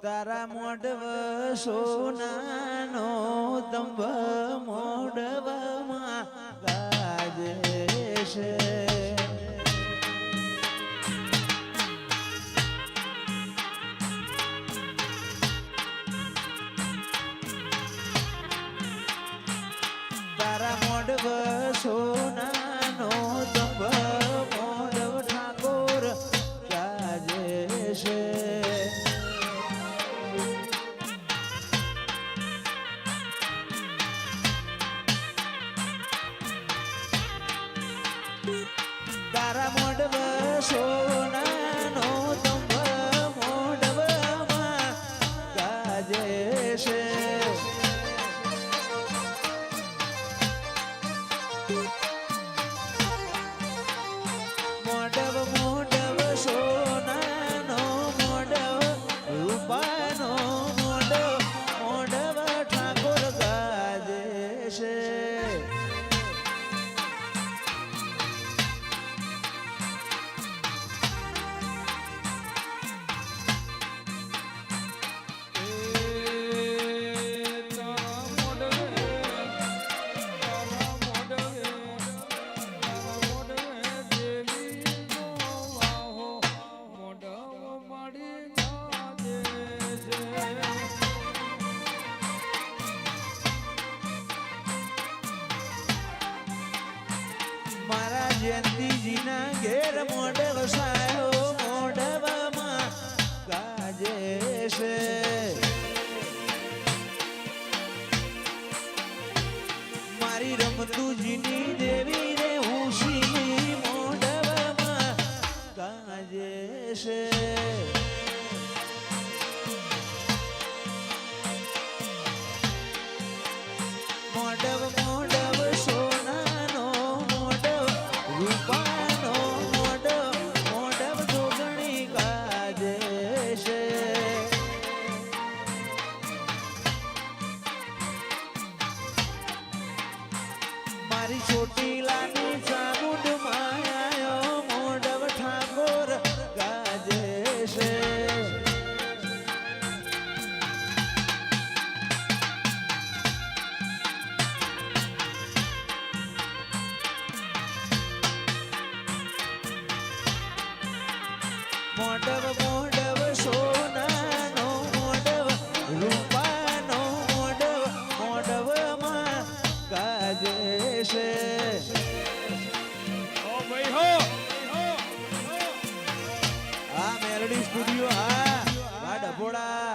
તારા મોઢવ સોનાનો દંભ મોઢવમાં ગાજે છે. તારા મોઢવ સોનાનો દંભ મોઢવ ઠાકોર ગાજે છે. તારા મોઢવ સોનાનો દંભ મોઢવમાં ગાજે છે. મોઢવ મોઢવ સોનાનો મોઢવ રૂપાનો મોઢવ મોઢવ ઠાકોર ગાજે છે. મારા જયંતીજીના ઘેર મોઢવ સાયો મોઢવમાં ગાજે છે. મારી રમતુજીની દેવી રે હુંશીની મોઢવમાં ગાજે છે. મોઢવ મોઢવ સોનાનો મોઢવ રૂપાનો મોઢવ મોઢવ જોગણી ગાજે છે. મારી ચોટીલાની ચામુંડ માયાયો મોઢવ ઠાકોર ગાજે છે. મોઢવ મોઢવ સોનાનો મોઢવ રૂપાનો મોઢવ મોઢવમાં ગાજે છે. આ મેલડી સ્ટુડિયો આ ડભોડા.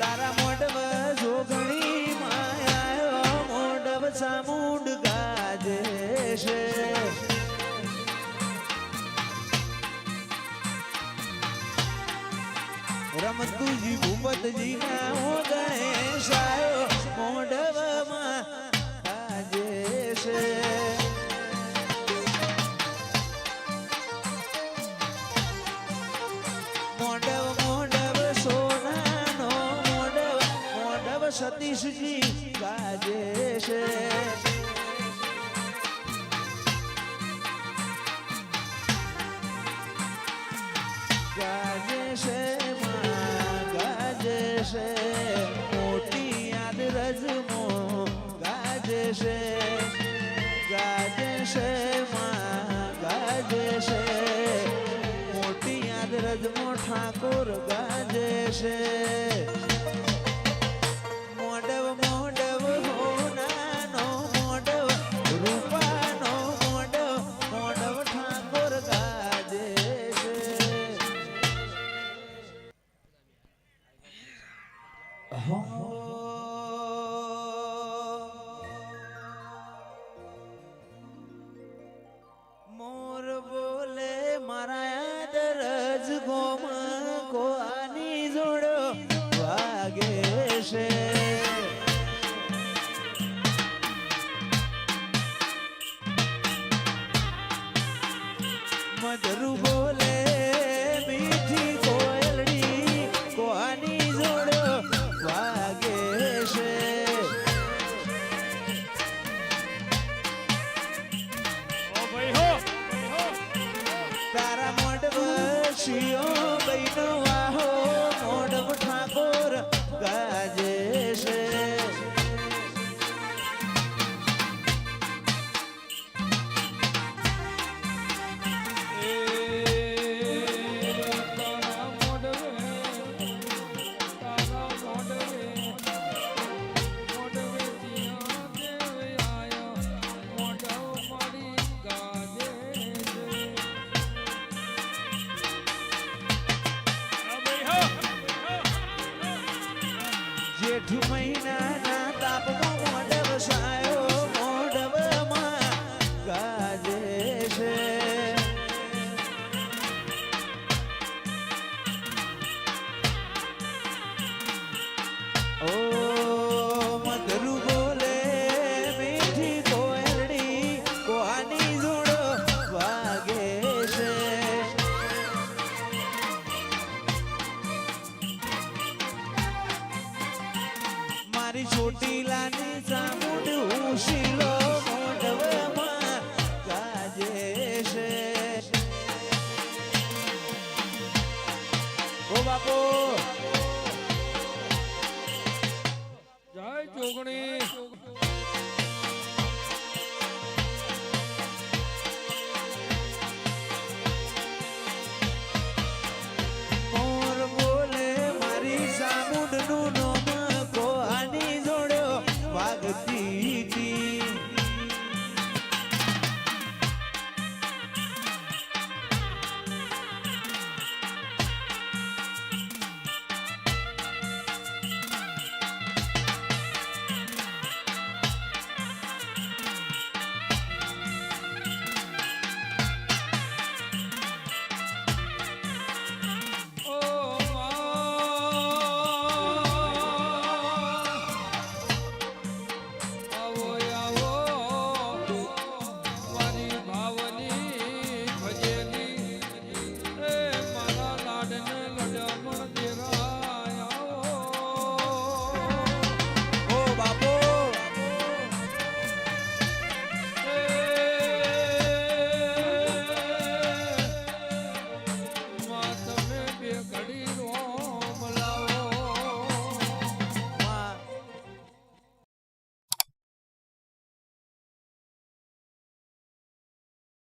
તારા મોઢવ જોગણી માયા મોઢવ ચામુંડ ગાજે છે. રમતુજી ભૂપતજી ના હો ગણેશ આયો મોઢવમાં ગાજે છે. મોઢવ મોઢવ સોનાનો મોઢવ મોઢવ સતીશજી ગાજે છે. ગાજે છે માં ગાજે છે. મોટી યાદ રજમો ગાજે છે. ગાજે છે માં ગાજે છે. મોટી યાદ રજમો ઠાકોર ગાજે છે.